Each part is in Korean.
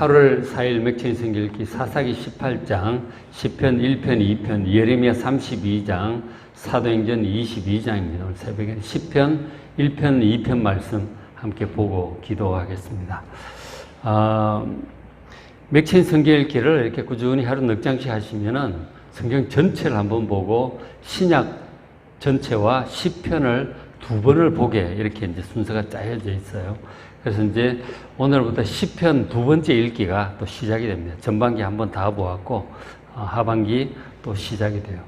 8월 4일 맥체인 성경읽기 사사기 18장, 시편 1편, 2편, 예레미야 32장, 사도행전 22장입니다. 오늘 새벽에 시편 1편, 2편 말씀 함께 보고 기도하겠습니다. 맥체인 성경읽기를 이렇게 꾸준히 하루 넉 장씩 하시면은 성경 전체를 한번 보고 신약 전체와 시편을 두 번을 보게 이렇게 이제 순서가 짜여져 있어요. 그래서 이제 오늘부터 시편 두 번째 읽기가 또 시작이 됩니다. 전반기 한번 다 보았고 하반기 또 시작이 돼요.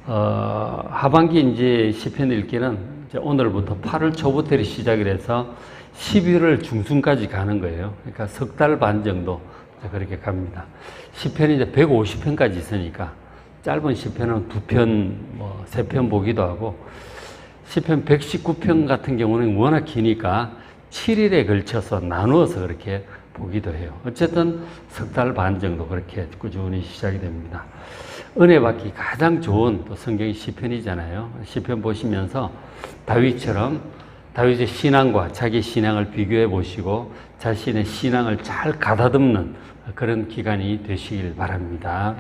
하반기 이제 시편 읽기는 이제 오늘부터 8월 초부터 시작을 해서 11월 중순까지 가는 거예요. 그러니까 석 달 반 정도 그렇게 갑니다. 시편이 이제 150편까지 있으니까 짧은 시편은 2편, 3편 보기도 하고 시편 119편 같은 경우는 워낙 기니까 7일에 걸쳐서 나누어서 그렇게 보기도 해요. 어쨌든 석 달 반 정도 그렇게 꾸준히 시작이 됩니다. 은혜 받기 가장 좋은 또 성경이 시편이잖아요. 시편 보시면서 다윗처럼 다윗의 신앙과 자기 신앙을 비교해 보시고 자신의 신앙을 잘 가다듬는 그런 기간이 되시길 바랍니다.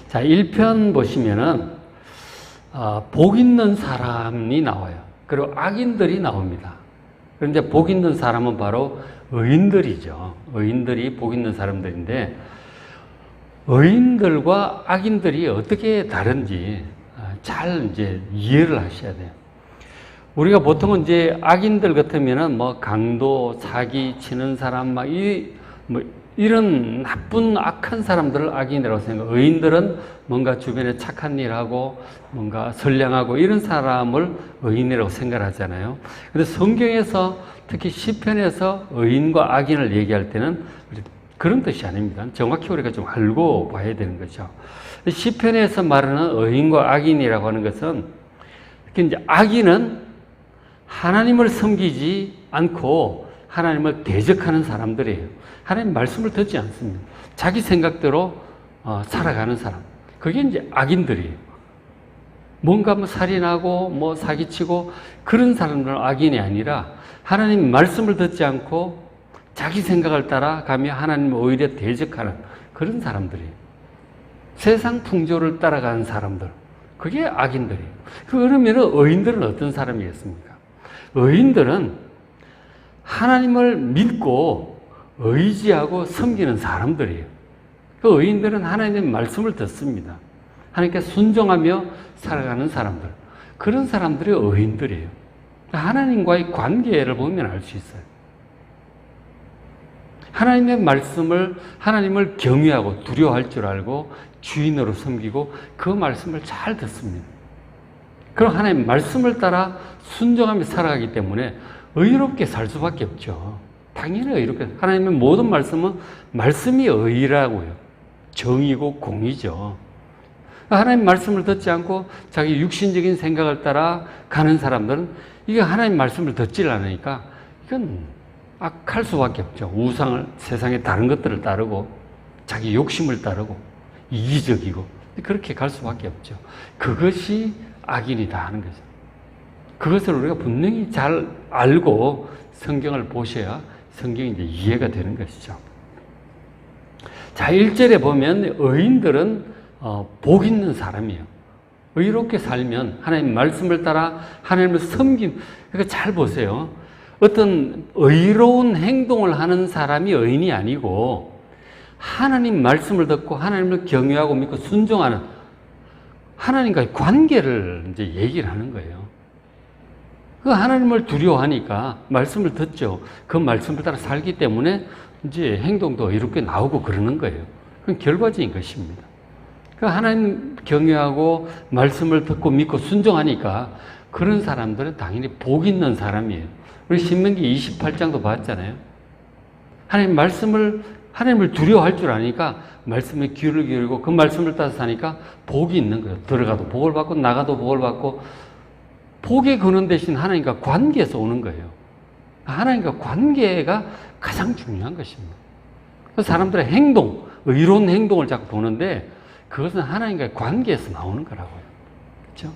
자, 1편 보시면은 복 있는 사람이 나와요. 그리고 악인들이 나옵니다. 그런데 복 있는 사람은 바로 의인들이죠. 의인들이 복 있는 사람들인데 의인들과 악인들이 어떻게 다른지 잘 이제 이해를 하셔야 돼요. 우리가 보통은 이제 악인들 같으면은 뭐 강도, 사기 치는 사람, 이런 나쁜 악한 사람들을 악인이라고 생각하고 의인들은 뭔가 주변에 착한 일하고 뭔가 선량하고 이런 사람을 의인이라고 생각하잖아요. 그런데 성경에서 특히 시편에서 의인과 악인을 얘기할 때는 그런 뜻이 아닙니다. 정확히 우리가 좀 알고 봐야 되는 거죠. 시편에서 말하는 의인과 악인이라고 하는 것은 특히 이제 악인은 하나님을 섬기지 않고 하나님을 대적하는 사람들이에요. 하나님 말씀을 듣지 않습니다. 자기 생각대로 살아가는 사람. 그게 이제 악인들이에요. 뭔가 살인하고 사기치고 그런 사람들은 악인이 아니라 하나님 말씀을 듣지 않고 자기 생각을 따라가며 하나님을 오히려 대적하는 그런 사람들이에요. 세상 풍조를 따라가는 사람들. 그게 악인들이에요. 그러면 의인들은 어떤 사람이겠습니까? 의인들은 하나님을 믿고 의지하고 섬기는 사람들이에요. 그 의인들은 하나님의 말씀을 듣습니다. 하나님께 순종하며 살아가는 사람들. 그런 사람들이 의인들이에요. 하나님과의 관계를 보면 알 수 있어요. 하나님의 말씀을, 하나님을 경외하고 두려워할 줄 알고 주인으로 섬기고 그 말씀을 잘 듣습니다. 그럼 하나님 말씀을 따라 순종하며 살아가기 때문에 의롭게 살 수밖에 없죠. 당연히 의롭게. 하나님의 모든 말씀은 말씀이 의라고요. 정의고 공이죠. 하나님 말씀을 듣지 않고 자기 육신적인 생각을 따라 가는 사람들은 이게 하나님 말씀을 듣질 않으니까 이건 악할 수밖에 없죠. 우상을, 세상의 다른 것들을 따르고 자기 욕심을 따르고 이기적이고 그렇게 갈 수밖에 없죠. 그것이 악인이다 하는 거죠. 그것을 우리가 분명히 잘 알고 성경을 보셔야 성경이 이제 이해가 되는 것이죠. 자, 1절에 보면 의인들은 복 있는 사람이에요. 의롭게 살면 하나님 말씀을 따라 하나님을 섬김. 그러니까 잘 보세요. 어떤 의로운 행동을 하는 사람이 의인이 아니고 하나님 말씀을 듣고 하나님을 경외하고 믿고 순종하는 하나님과의 관계를 이제 얘기를 하는 거예요. 그 하나님을 두려워하니까 말씀을 듣죠. 그 말씀을 따라 살기 때문에 이제 행동도 이렇게 나오고 그러는 거예요. 그건 결과적인 것입니다. 그 하나님 경외하고 말씀을 듣고 믿고 순종하니까 그런 사람들은 당연히 복 있는 사람이에요. 우리 신명기 28장도 봤잖아요. 하나님을 두려워할 줄 아니까 말씀에 귀를 기울이고 그 말씀을 따라 사니까 복이 있는 거예요. 들어가도 복을 받고 나가도 복을 받고 복의 근원 대신 하나님과 관계에서 오는 거예요. 하나님과 관계가 가장 중요한 것입니다. 사람들의 행동, 의로운 행동을 자꾸 보는데 그것은 하나님과의 관계에서 나오는 거라고요. 그렇죠?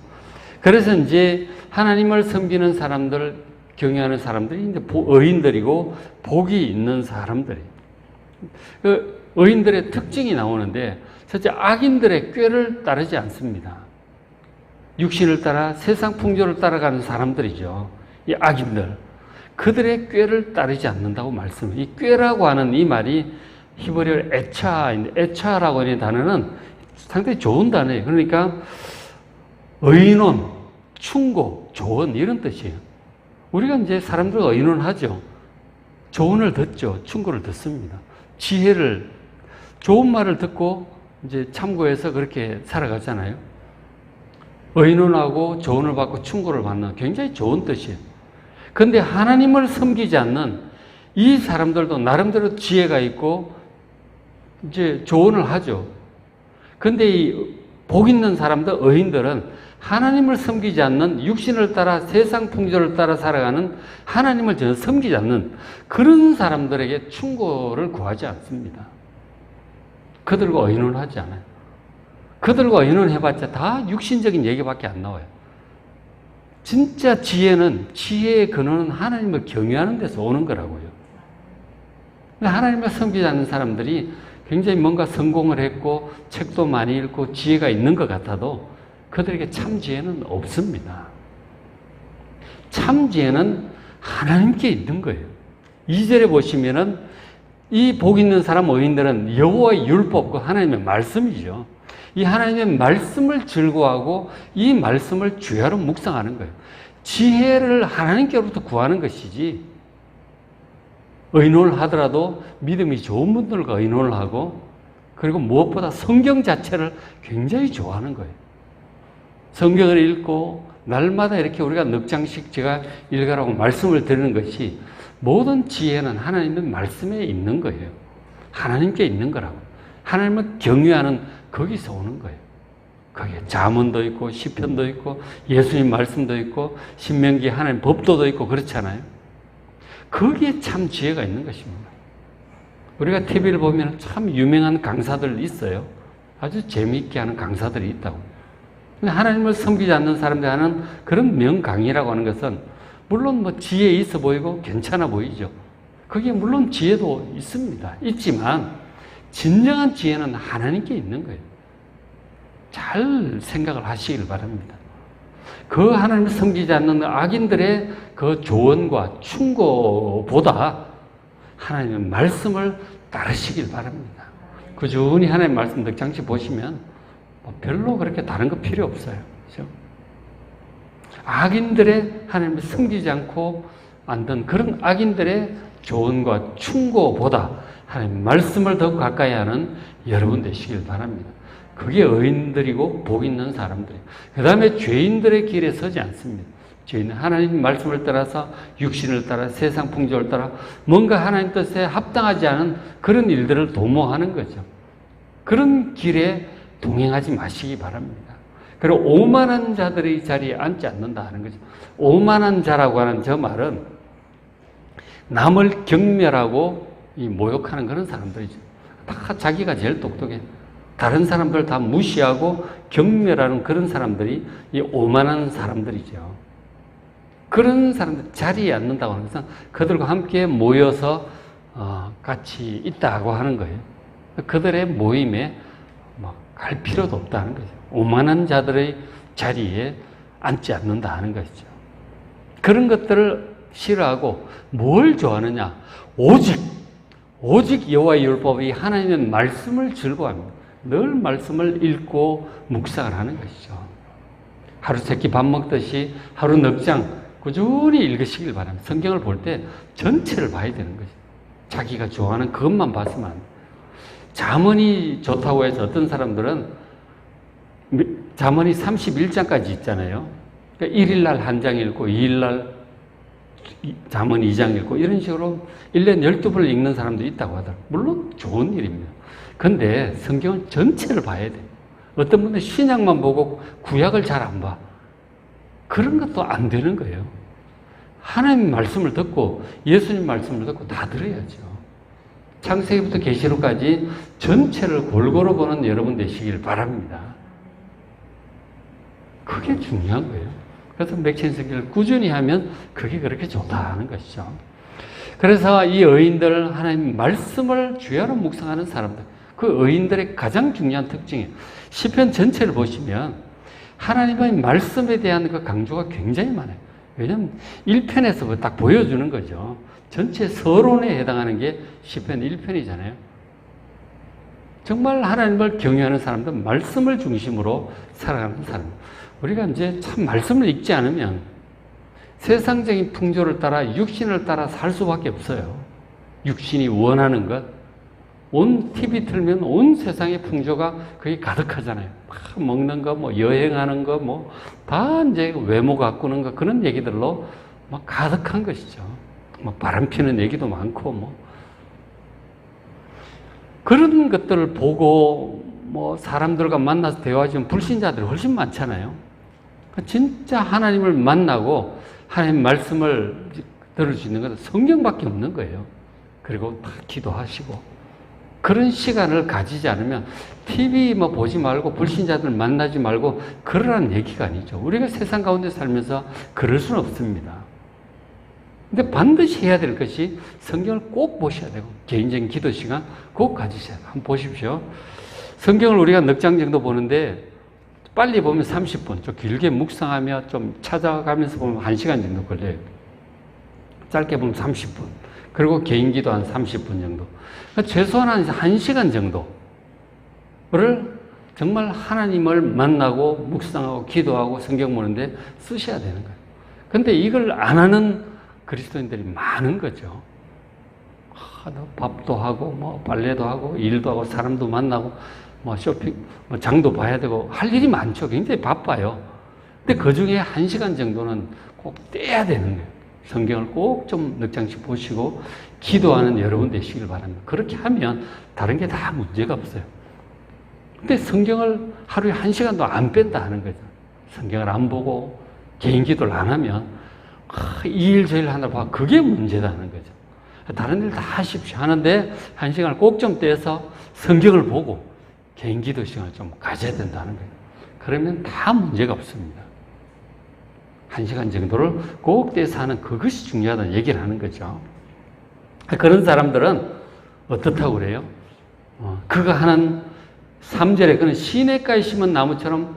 그래서 이제 하나님을 섬기는 사람들, 경외하는 사람들이 이제 의인들이고 복이 있는 사람들이에요. 그 의인들의 특징이 나오는데, 첫째, 악인들의 꾀를 따르지 않습니다. 육신을 따라 세상 풍조를 따라가는 사람들이죠. 이 악인들. 그들의 꾀를 따르지 않는다고 말씀을. 이 꾀라고 하는 이 말이 히브리어 에차인데, 에차라고 하는 단어는 상당히 좋은 단어예요. 그러니까 의논, 충고, 조언 이런 뜻이에요. 우리가 이제 사람들 의논하죠. 조언을 듣죠. 충고를 듣습니다. 지혜를, 좋은 말을 듣고 이제 참고해서 그렇게 살아가잖아요. 의논하고 조언을 받고 충고를 받는 굉장히 좋은 뜻이에요. 그런데 하나님을 섬기지 않는 이 사람들도 나름대로 지혜가 있고 이제 조언을 하죠. 그런데 이 복 있는 사람들, 의인들은 하나님을 섬기지 않는, 육신을 따라 세상 풍조를 따라 살아가는, 하나님을 전혀 섬기지 않는 그런 사람들에게 충고를 구하지 않습니다. 그들과 의논하지 않아요. 그들과 의논해봤자 다 육신적인 얘기밖에 안 나와요. 진짜 지혜의 근원은 하나님을 경외하는 데서 오는 거라고요. 하나님을 섬기지 않는 사람들이 굉장히 뭔가 성공을 했고 책도 많이 읽고 지혜가 있는 것 같아도 그들에게 참 지혜는 없습니다. 참 지혜는 하나님께 있는 거예요. 2절에 보시면은 이 복 있는 사람 의인들은 여호와의 율법과 하나님의 말씀이죠. 이 하나님의 말씀을 즐거워하고 이 말씀을 주야로 묵상하는 거예요. 지혜를 하나님께로부터 구하는 것이지, 의논을 하더라도 믿음이 좋은 분들과 의논을 하고, 그리고 무엇보다 성경 자체를 굉장히 좋아하는 거예요. 성경을 읽고 날마다 이렇게 우리가 넉 장씩 제가 읽으라고 말씀을 드리는 것이, 모든 지혜는 하나님의 말씀에 있는 거예요. 하나님께 있는 거라고. 하나님을 경외하는 거기서 오는 거예요. 거기에 잠언도 있고 시편도 있고 예수님 말씀도 있고 신명기 하나님 법도도 있고 그렇잖아요. 거기에 참 지혜가 있는 것입니다. 우리가 TV를 보면 참 유명한 강사들 있어요. 아주 재미있게 하는 강사들이 있다고. 하나님을 섬기지 않는 사람들이 하는 그런 명강의라고 하는 것은 물론 뭐 지혜 있어 보이고 괜찮아 보이죠. 거기에 물론 지혜도 있습니다. 있지만 진정한 지혜는 하나님께 있는 거예요. 잘 생각을 하시길 바랍니다. 그 하나님을 섬기지 않는 악인들의 그 조언과 충고보다 하나님의 말씀을 따르시길 바랍니다. 꾸준히 하나님의 말씀 넉장씩 보시면 별로 그렇게 다른 거 필요 없어요. 그렇죠? 악인들의 하나님을 섬기지 않고 만든 그런 악인들의 조언과 충고보다 하나님 말씀을 더 가까이 하는 여러분 되시길 바랍니다. 그게 의인들이고 복 있는 사람들이에요. 그 다음에 죄인들의 길에 서지 않습니다. 죄인은 하나님 말씀을 따라서 육신을 따라 세상 풍조를 따라 뭔가 하나님 뜻에 합당하지 않은 그런 일들을 도모하는 거죠. 그런 길에 동행하지 마시기 바랍니다. 그리고 오만한 자들의 자리에 앉지 않는다 하는 거죠. 오만한 자라고 하는 저 말은 남을 경멸하고 모욕하는 그런 사람들이죠. 다 자기가 제일 똑똑해. 다른 사람들 다 무시하고 경멸하는 그런 사람들이 이 오만한 사람들이죠. 그런 사람들 자리에 앉는다고 하는 것은 그들과 함께 모여서 같이 있다고 하는 거예요. 그들의 모임에 갈 필요도 없다는 거죠. 오만한 자들의 자리에 앉지 않는다 하는 것이죠. 그런 것들을 싫어하고 뭘 좋아하느냐? 오직 여호와의 율법이 하나님의 말씀을 즐거워합니다. 늘 말씀을 읽고 묵상을 하는 것이죠. 하루 세끼 밥 먹듯이 하루 넉 장 꾸준히 읽으시길 바랍니다. 성경을 볼 때 전체를 봐야 되는 거죠. 자기가 좋아하는 그것만 봤으면 안 돼요. 잠언이 좋다고 해서 어떤 사람들은 잠언이 31장까지 있잖아요. 그러니까 1일날 한 장 읽고 2일날 잠언 2장 읽고 이런 식으로 1년 12번을 읽는 사람도 있다고 하더라고요. 물론 좋은 일입니다. 그런데 성경은 전체를 봐야 돼요. 어떤 분은 신약만 보고 구약을 잘 안 봐. 그런 것도 안 되는 거예요. 하나님 말씀을 듣고 예수님 말씀을 듣고 다 들어야죠. 창세기부터 계시록까지 전체를 골고루 보는 여러분 되시길 바랍니다. 그게 중요한 거예요. 그래서 맥체인 성경을 꾸준히 하면 그게 그렇게 좋다 하는 것이죠. 그래서 이 의인들, 하나님 말씀을 주야로 묵상하는 사람들, 그 의인들의 가장 중요한 특징이에요. 시편 전체를 보시면 하나님의 말씀에 대한 그 강조가 굉장히 많아요. 왜냐하면 1편에서 딱 보여주는 거죠. 전체 서론에 해당하는 게 시편 1편이잖아요. 정말 하나님을 경외하는 사람들, 말씀을 중심으로 살아가는 사람. 우리가 이제 참 말씀을 읽지 않으면 세상적인 풍조를 따라 육신을 따라 살 수밖에 없어요. 육신이 원하는 것. 온 TV 틀면 온 세상의 풍조가 거기 가득하잖아요. 막 먹는 거, 뭐 여행하는 거, 뭐 다 이제 외모 가꾸는 거 그런 얘기들로 막 가득한 것이죠. 뭐 바람 피는 얘기도 많고 뭐 그런 것들을 보고 뭐 사람들과 만나서 대화하시면 불신자들이 훨씬 많잖아요. 진짜 하나님을 만나고 하나님 말씀을 들을 수 있는 것은 성경밖에 없는 거예요. 그리고 다 기도하시고 그런 시간을 가지지 않으면 TV 뭐 보지 말고 불신자들 만나지 말고 그러라는 얘기가 아니죠. 우리가 세상 가운데 살면서 그럴 수는 없습니다. 근데 반드시 해야 될 것이 성경을 꼭 보셔야 되고 개인적인 기도 시간 꼭 가지셔야 돼요. 한번 보십시오. 성경을 우리가 넉 장 정도 보는데 빨리 보면 30분, 좀 길게 묵상하며 좀 찾아가면서 보면 1시간 정도 걸려요. 짧게 보면 30분. 그리고 개인 기도 한 30분 정도. 그러니까 최소한 한 1시간 정도를 정말 하나님을 만나고 묵상하고 기도하고 성경 보는데 쓰셔야 되는 거예요. 근데 이걸 안 하는 그리스도인들이 많은 거죠. 밥도 하고, 뭐, 빨래도 하고, 일도 하고, 사람도 만나고, 뭐, 쇼핑, 뭐, 장도 봐야 되고, 할 일이 많죠. 굉장히 바빠요. 근데 그 중에 1시간 정도는 꼭 떼야 되는 거예요. 성경을 꼭 좀 넉 장씩 보시고, 기도하는 여러분 되시길 바랍니다. 그렇게 하면 다른 게 다 문제가 없어요. 근데 성경을 하루에 1시간도 안 뺀다 하는 거죠. 성경을 안 보고, 개인 기도를 안 하면, 이 일 저 일 하나 봐. 그게 문제다는 거죠. 다른 일 다 하십시오. 하는데 1시간을 꼭 좀 떼서 성경을 보고 개인 기도 시간을 좀 가져야 된다는 거예요. 그러면 다 문제가 없습니다. 1시간 정도를 꼭 떼서 하는 그것이 중요하다는 얘기를 하는 거죠. 그런 사람들은 어떻다고 그래요? 그가 하는 3절에 그는 시냇가에 심은 나무처럼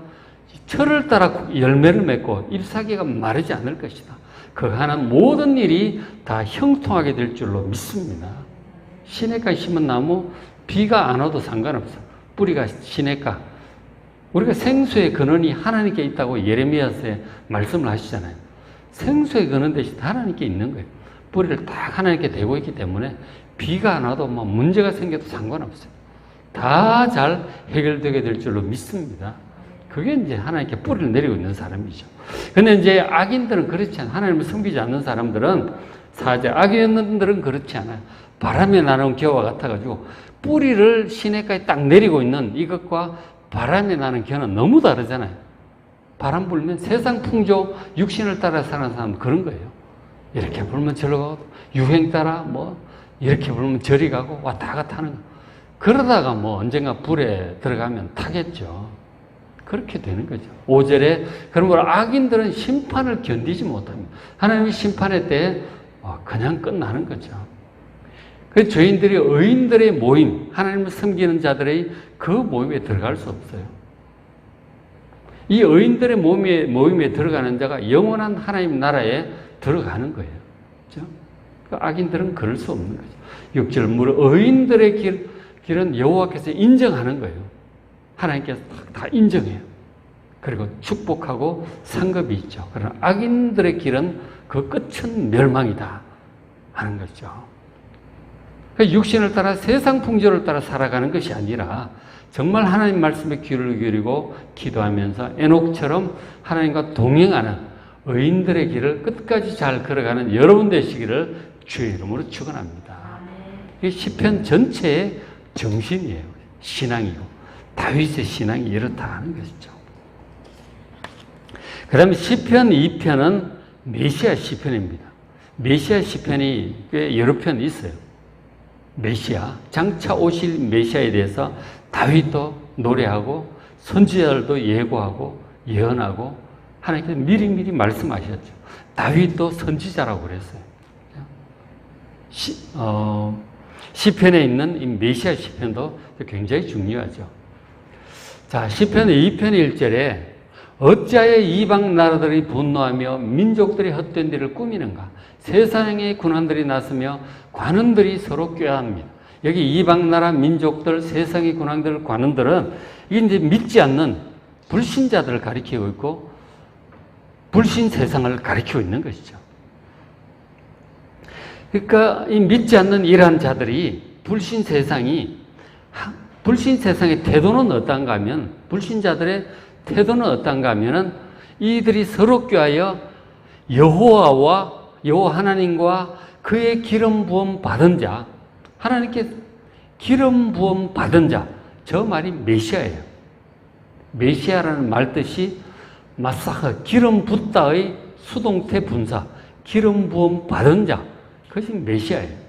철을 따라 열매를 맺고 잎사귀가 마르지 않을 것이다. 그가 하는 모든 일이 다 형통하게 될 줄로 믿습니다. 시냇가에 심은 나무 비가 안 와도 상관없어요. 뿌리가 시냇가. 우리가 생수의 근원이 하나님께 있다고 예레미야서에 말씀을 하시잖아요. 생수의 근원 대신 하나님께 있는 거예요. 뿌리를 딱 하나님께 대고 있기 때문에 비가 안 와도 뭐 문제가 생겨도 상관없어요. 다 잘 해결되게 될 줄로 믿습니다. 그게 이제 하나님께 뿌리를 내리고 있는 사람이죠. 근데 이제 악인들은 그렇지 않아요. 하나님을 섬기지 않는 사람들은 악인들은 그렇지 않아요. 바람에 나는 겨와 같아가지고 뿌리를 시냇가에 딱 내리고 있는 이것과 바람에 나는 겨는 너무 다르잖아요. 바람 불면 세상 풍조, 육신을 따라 사는 사람은 그런 거예요. 이렇게 불면 저리로 가고, 유행 따라 뭐, 이렇게 불면 저리 가고, 왔다 갔다 하는 거. 그러다가 뭐 언젠가 불에 들어가면 타겠죠. 그렇게 되는 거죠. 5절에, 그러므로 악인들은 심판을 견디지 못합니다. 하나님의 심판의 때에 그냥 끝나는 거죠. 그래서 저희들이 의인들의 모임, 하나님을 섬기는 자들의 그 모임에 들어갈 수 없어요. 이 의인들의 모임에 들어가는 자가 영원한 하나님 나라에 들어가는 거예요. 그렇죠? 악인들은 그럴 수 없는 거죠. 6절, 무릇 의인들의 길은 여호와께서 인정하는 거예요. 하나님께서 다 인정해요. 그리고 축복하고 상급이 있죠. 그러나 악인들의 길은 그 끝은 멸망이다 하는 거죠. 육신을 따라 세상 풍조를 따라 살아가는 것이 아니라 정말 하나님 말씀에 귀를 기울이고 기도하면서 에녹처럼 하나님과 동행하는 의인들의 길을 끝까지 잘 걸어가는 여러분 되시기를 주의 이름으로 축원합니다. 이 시편 전체의 정신이에요. 신앙이고 다윗의 신앙이 이렇다 하는 것이죠. 그 다음에 시편 2편은 메시아 시편입니다. 메시아 시편이 꽤 여러 편 있어요. 메시아, 장차 오실 메시아에 대해서 다윗도 노래하고 선지자들도 예고하고 예언하고 하나님께서 미리미리 말씀하셨죠. 다윗도 선지자라고 그랬어요. 시편에 있는 이 메시아 시편도 굉장히 중요하죠. 자, 시편의 2편 1절에 어찌하여 이방 나라들이 분노하며 민족들이 헛된 일을 꾸미는가? 세상의 군왕들이 나서며 관원들이 서로 꾀합니다. 여기 이방 나라 민족들, 세상의 군왕들, 관원들은 이게 이제 믿지 않는 불신자들을 가리키고 있고 불신 세상을 가리키고 있는 것이죠. 그러니까 이 믿지 않는 이러한 자들이 불신 세상의 태도는 어떤가 하면, 불신자들의 태도는 어떤가 하면은 이들이 서로 꾀하여 여호와 하나님과 그의 기름 부음 받은 자, 하나님께 기름 부음 받은 자, 저 말이 메시아예요. 메시아라는 말 뜻이 마사흐, 기름 붓다의 수동태 분사, 기름 부음 받은 자, 그것이 메시아예요.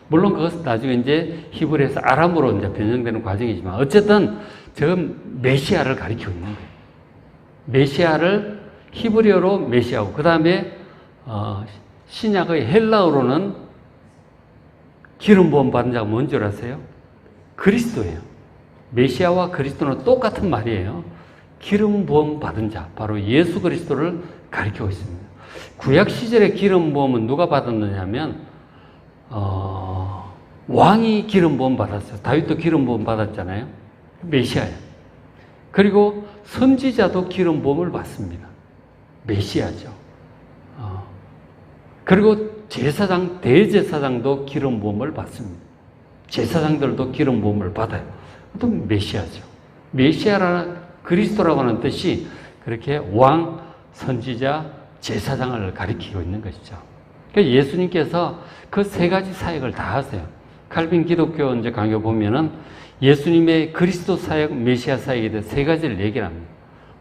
물론 그것은 나중에 이제 히브리에서 아람으로 이제 변형되는 과정이지만 어쨌든 저 메시아를 가리키고 있는 거예요. 메시아를 히브리어로 메시아고, 그 다음에 신약의 헬라어로는 기름 부음 받은 자가 뭔 줄 아세요? 그리스도예요. 메시아와 그리스도는 똑같은 말이에요. 기름 부음 받은 자, 바로 예수 그리스도를 가리키고 있습니다. 구약 시절의 기름 부음은 누가 받았느냐면 왕이 기름 부음 받았어요. 다윗도 기름 부음 받았잖아요. 메시아예요. 그리고 선지자도 기름 부음을 받습니다. 메시아죠. 그리고 제사장, 대제사장도 기름 부음을 받습니다. 제사장들도 기름 부음을 받아요. 또 메시아죠. 메시아라는 그리스도라고 하는 뜻이 그렇게 왕, 선지자, 제사장을 가리키고 있는 것이죠. 그러니까 예수님께서 그 세 가지 사역을 다 하세요. 칼빈 기독교 이제 강요 보면은 예수님의 그리스도 사역, 메시아 사역에 대해 세 가지를 얘기를 합니다.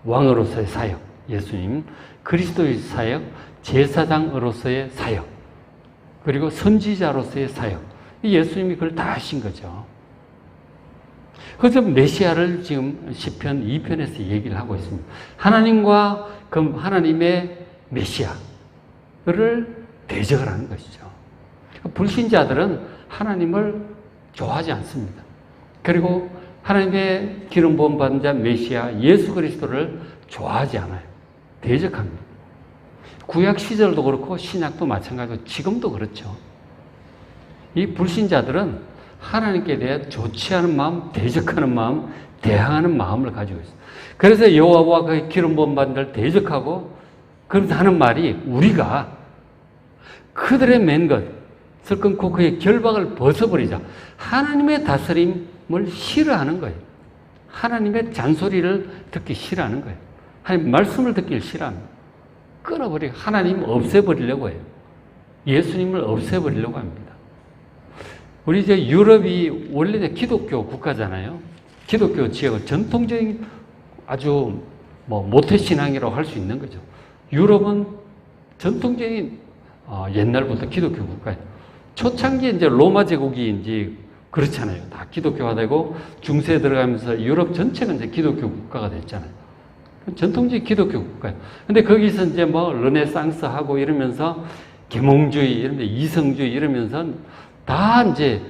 왕으로서의 사역, 예수님, 그리스도의 사역, 제사장으로서의 사역, 그리고 선지자로서의 사역. 예수님이 그걸 다 하신 거죠. 그래서 메시아를 지금 시편 2편에서 얘기를 하고 있습니다. 하나님과 그 하나님의 메시아를 대적을 하는 것이죠. 불신자들은 하나님을 좋아하지 않습니다. 그리고 하나님의 기름 부음 받은 자 메시아 예수 그리스도를 좋아하지 않아요. 대적합니다. 구약 시절도 그렇고 신약도 마찬가지고 지금도 그렇죠. 이 불신자들은 하나님께 대해 좋지 않은 마음, 대적하는 마음, 대항하는 마음을 가지고 있어요. 그래서 여호와와 그 기름 부음 받은 자를 대적하고 그러면서 하는 말이 우리가 그들의 맨 것을 끊고 그의 결박을 벗어버리자. 하나님의 다스림을 싫어하는 거예요. 하나님의 잔소리를 듣기 싫어하는 거예요. 하나님 말씀을 듣기를 싫어합니다. 끊어버리고 하나님 없애버리려고 해요. 예수님을 없애버리려고 합니다. 우리 이제 유럽이 원래 기독교 국가잖아요. 기독교 지역은 전통적인 아주 모태신앙이라고 할 수 있는 거죠. 유럽은 전통적인 옛날부터 기독교 국가예요. 초창기에 이제 로마 제국이 이제 그렇잖아요. 다 기독교가 되고 중세에 들어가면서 유럽 전체가 이제 기독교 국가가 됐잖아요. 전통적인 기독교 국가예요. 근데 거기서 이제 르네상스하고 이러면서 계몽주의, 이런데 이성주의 이러면서 다 이제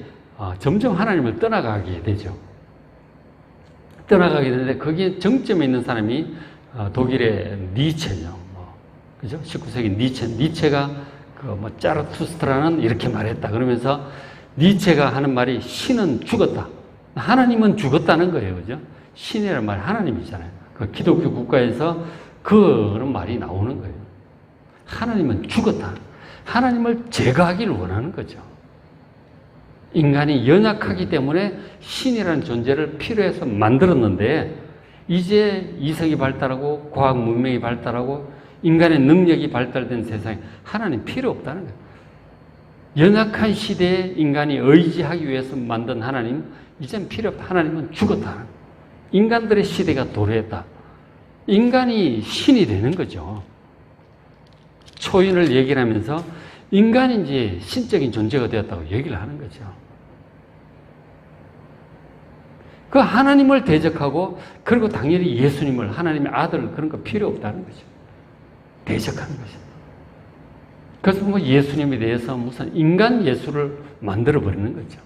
점점 하나님을 떠나가게 되죠. 떠나가게 되는데 거기에 정점에 있는 사람이 독일의 니체죠. 그죠? 19세기 니체가 짜르투스트라는 이렇게 말했다. 그러면서 니체가 하는 말이 신은 죽었다. 하나님은 죽었다는 거예요. 그죠? 신이라는 말 하나님이잖아요. 그 기독교 국가에서 그런 말이 나오는 거예요. 하나님은 죽었다. 하나님을 제거하기를 원하는 거죠. 인간이 연약하기 때문에 신이라는 존재를 필요해서 만들었는데 이제 이성이 발달하고 과학 문명이 발달하고 인간의 능력이 발달된 세상에 하나님 필요 없다는 거예요. 연약한 시대에 인간이 의지하기 위해서 만든 하나님 이제는 필요 없다. 하나님은 죽었다. 인간들의 시대가 도래했다. 인간이 신이 되는 거죠. 초인을 얘기를 하면서 인간이 이제 신적인 존재가 되었다고 얘기를 하는 거죠. 그 하나님을 대적하고 그리고 당연히 예수님을 하나님의 아들 그런 거 필요 없다는 거죠. 대적하는 거죠. 그래서 뭐 예수님에 대해서 무슨 인간 예수를 만들어 버리는 거죠.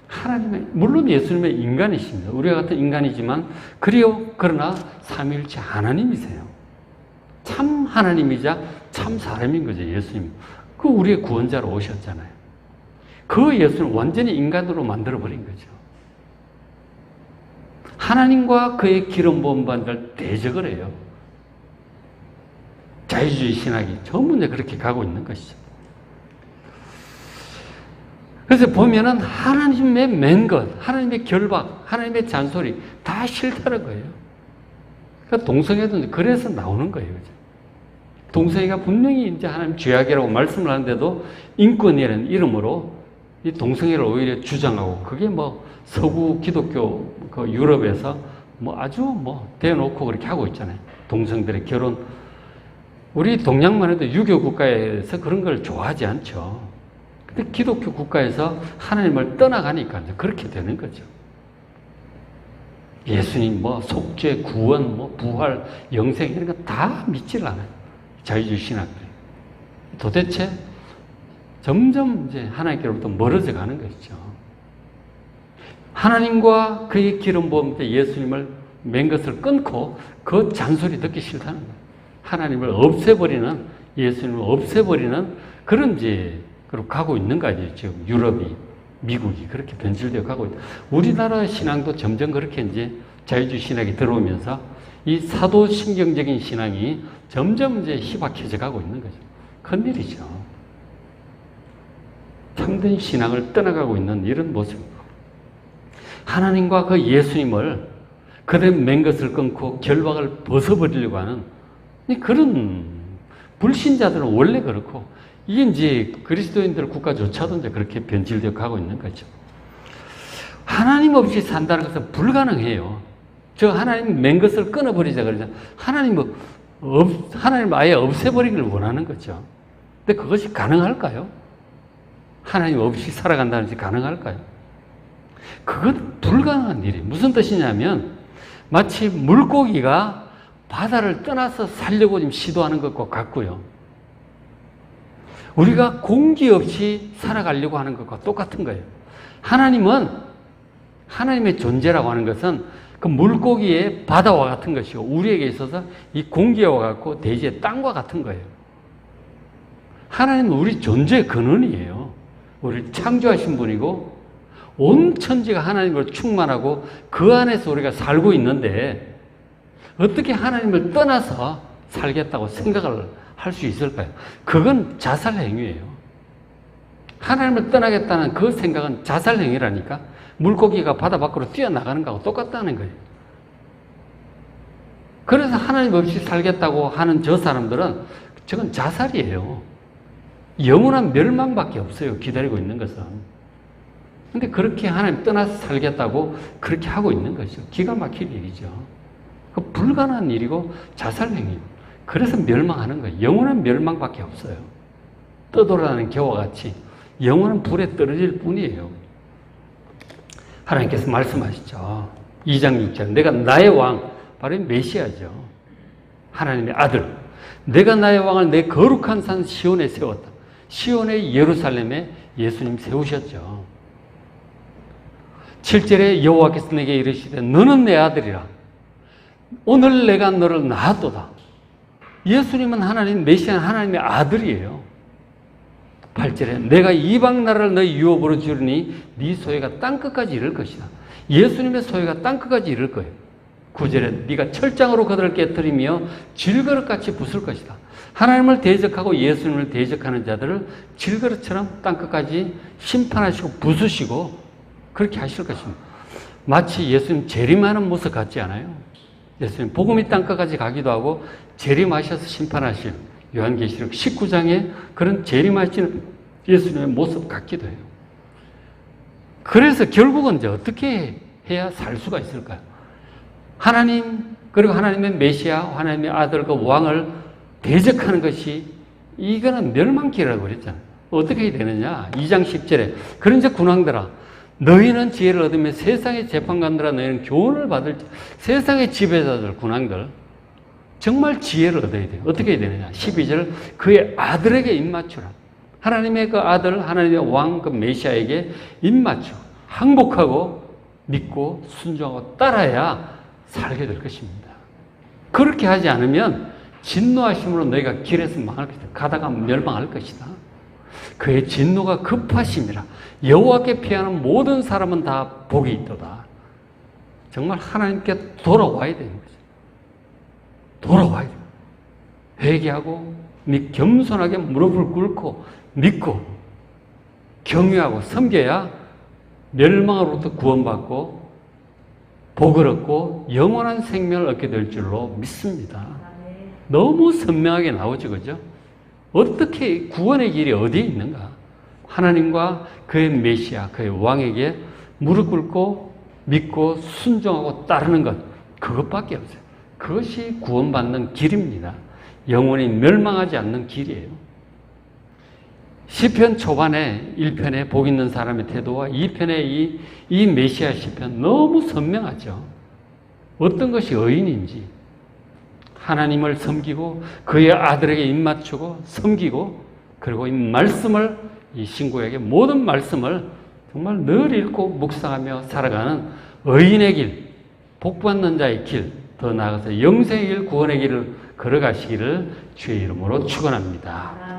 하나님의, 물론 예수님은 인간이십니다. 우리와 같은 인간이지만, 그러나 삼위일체 하나님이세요. 참 하나님이자 참 사람인 거죠, 예수님. 그 우리의 구원자로 오셨잖아요. 그 예수는 완전히 인간으로 만들어 버린 거죠. 하나님과 그의 기름 부음 받은 자를 대적을 해요. 자유주의 신학이 전부 그렇게 가고 있는 것이죠. 그래서 보면은 하나님의 맨 것, 하나님의 결박, 하나님의 잔소리 다 싫다는 거예요. 그러니까 동성애도 그래서 나오는 거예요. 그죠? 동성애가 분명히 이제 하나님 죄악이라고 말씀을 하는데도 인권이라는 이름으로 이 동성애를 오히려 주장하고, 그게 뭐 서구 기독교 그 유럽에서 뭐 아주 뭐 대놓고 그렇게 하고 있잖아요. 동성들의 결혼. 우리 동양만 해도 유교 국가에서 그런 걸 좋아하지 않죠. 근데 기독교 국가에서 하나님을 떠나가니까 그렇게 되는 거죠. 예수님 뭐 속죄, 구원, 뭐 부활, 영생 이런 거 다 믿질 않아요. 자유주의 신학들이. 도대체 점점 이제 하나님께로부터 멀어져 가는 것이죠. 하나님과 그의 기름 부음 때 예수님을 맨 것을 끊고 그 잔소리 듣기 싫다는 거예요. 하나님을 없애버리는, 예수님을 없애버리는 그런 그로 가고 있는 거 아니에요. 지금 유럽이, 미국이 그렇게 변질되어 가고 있다. 우리나라 신앙도 점점 그렇게 이제 자유주의 신학이 들어오면서 이 사도신경적인 신앙이 점점 이제 희박해져 가고 있는 거죠. 큰일이죠. 참된 신앙을 떠나가고 있는 이런 모습입니다. 하나님과 그 예수님을 그대 맨 것을 끊고 결박을 벗어버리려고 하는 그런 불신자들은 원래 그렇고, 이게 이제 그리스도인들 국가조차도 이제 그렇게 변질되어 가고 있는 거죠. 하나님 없이 산다는 것은 불가능해요. 저 하나님 맨 것을 끊어버리자 그러잖아요. 하나님을 아예 없애버리기를 원하는 거죠. 근데 그것이 가능할까요? 하나님 없이 살아간다는 것이 가능할까요? 그건 불가능한 일이에요. 무슨 뜻이냐면, 마치 물고기가 바다를 떠나서 살려고 지금 시도하는 것과 같고요. 우리가 공기 없이 살아가려고 하는 것과 똑같은 거예요. 하나님은, 하나님의 존재라고 하는 것은 그 물고기의 바다와 같은 것이고, 우리에게 있어서 이 공기와 같고 대지의 땅과 같은 거예요. 하나님은 우리 존재의 근원이에요. 우리를 창조하신 분이고, 온 천지가 하나님으로 충만하고 그 안에서 우리가 살고 있는데, 어떻게 하나님을 떠나서 살겠다고 생각을 할 수 있을까요? 그건 자살 행위예요. 하나님을 떠나겠다는 그 생각은 자살 행위라니까. 물고기가 바다 밖으로 뛰어나가는 거하고 똑같다는 거예요. 그래서 하나님 없이 살겠다고 하는 저 사람들은 저건 자살이에요. 영원한 멸망밖에 없어요. 기다리고 있는 것은. 근데 그렇게 하나님 떠나서 살겠다고 그렇게 하고 있는 것이죠. 기가 막힐 일이죠. 그 불가능한 일이고 자살 행위. 그래서 멸망하는 거예요. 영원한 멸망밖에 없어요. 떠돌아다니는 겨와 같이 영원한 불에 떨어질 뿐이에요. 하나님께서 말씀하시죠. 2장 6절. 내가 나의 왕, 바로 메시아죠. 하나님의 아들. 내가 나의 왕을 내 거룩한 산 시온에 세웠다. 시온의 예루살렘에 예수님 세우셨죠. 7절에 여호와께서 내게 이르시되 너는 내 아들이라. 오늘 내가 너를 낳았도다. 예수님은 하나님, 메시아는 하나님의 아들이에요. 8절에 내가 이방 나라를 너희 유업으로 주리니 네 소유가 땅끝까지 이를 것이다. 예수님의 소유가 땅끝까지 이를 거예요. 9절에 네가 철장으로 그들을 깨뜨리며 질그릇같이 부술 것이다. 하나님을 대적하고 예수님을 대적하는 자들을 질그릇처럼 땅끝까지 심판하시고 부수시고 그렇게 하실 것입니다. 마치 예수님 재림하는 모습 같지 않아요? 예수님 복음이 땅끝까지 가기도 하고 재림하셔서 심판하실 요한계시록 19장에 그런 재림하시는 예수님의 모습 같기도 해요. 그래서 결국은 이제 어떻게 해야 살 수가 있을까요? 하나님, 그리고 하나님의 메시아, 하나님의 아들 그 왕을 대적하는 것이 이거는 멸망길이라고 그랬잖아요. 어떻게 해야 되느냐? 2장 10절에 그런즉 군왕들아 너희는 지혜를 얻으며 세상의 재판관들아 너희는 교훈을 받을지. 세상의 지배자들, 군왕들, 정말 지혜를 얻어야 돼요. 어떻게 해야 되느냐? 12절, 그의 아들에게 입맞추라. 하나님의 그 아들, 하나님의 왕, 그 메시아에게 입맞추. 항복하고 믿고 순종하고 따라야 살게 될 것입니다. 그렇게 하지 않으면 진노하심으로 너희가 길에서 망할 것이다. 가다가 멸망할 것이다. 그의 진노가 급하심이라. 여호와께 피하는 모든 사람은 다 복이 있도다. 정말 하나님께 돌아와야 되는 거죠. 돌아와야 돼요. 회개하고 겸손하게 무릎을 꿇고 믿고 경외하고 섬겨야 멸망으로부터 구원받고 복을 얻고 영원한 생명을 얻게 될 줄로 믿습니다. 너무 선명하게 나오죠, 그죠? 어떻게 구원의 길이 어디에 있는가? 하나님과 그의 메시아, 그의 왕에게 무릎 꿇고 믿고 순종하고 따르는 것, 그것밖에 없어요. 그것이 구원받는 길입니다. 영원히 멸망하지 않는 길이에요. 시편 초반에 1편에 복 있는 사람의 태도와 2편의 이 메시아 시편 너무 선명하죠. 어떤 것이 의인인지 하나님을 섬기고 그의 아들에게 입맞추고 섬기고 그리고 이 말씀을 이 신구에게 모든 말씀을 정말 늘 읽고 묵상하며 살아가는 의인의 길, 복받는 자의 길, 더 나아가서 영생의 길, 구원의 길을 걸어가시기를 주의 이름으로 축원합니다.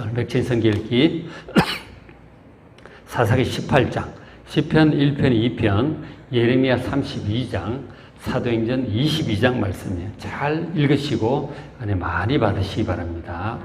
오늘 맥진성기 읽기 사사기 18장, 시편 1편, 2편, 예레미야 32장, 사도행전 22장 말씀이에요. 잘 읽으시고 은혜 많이 받으시기 바랍니다.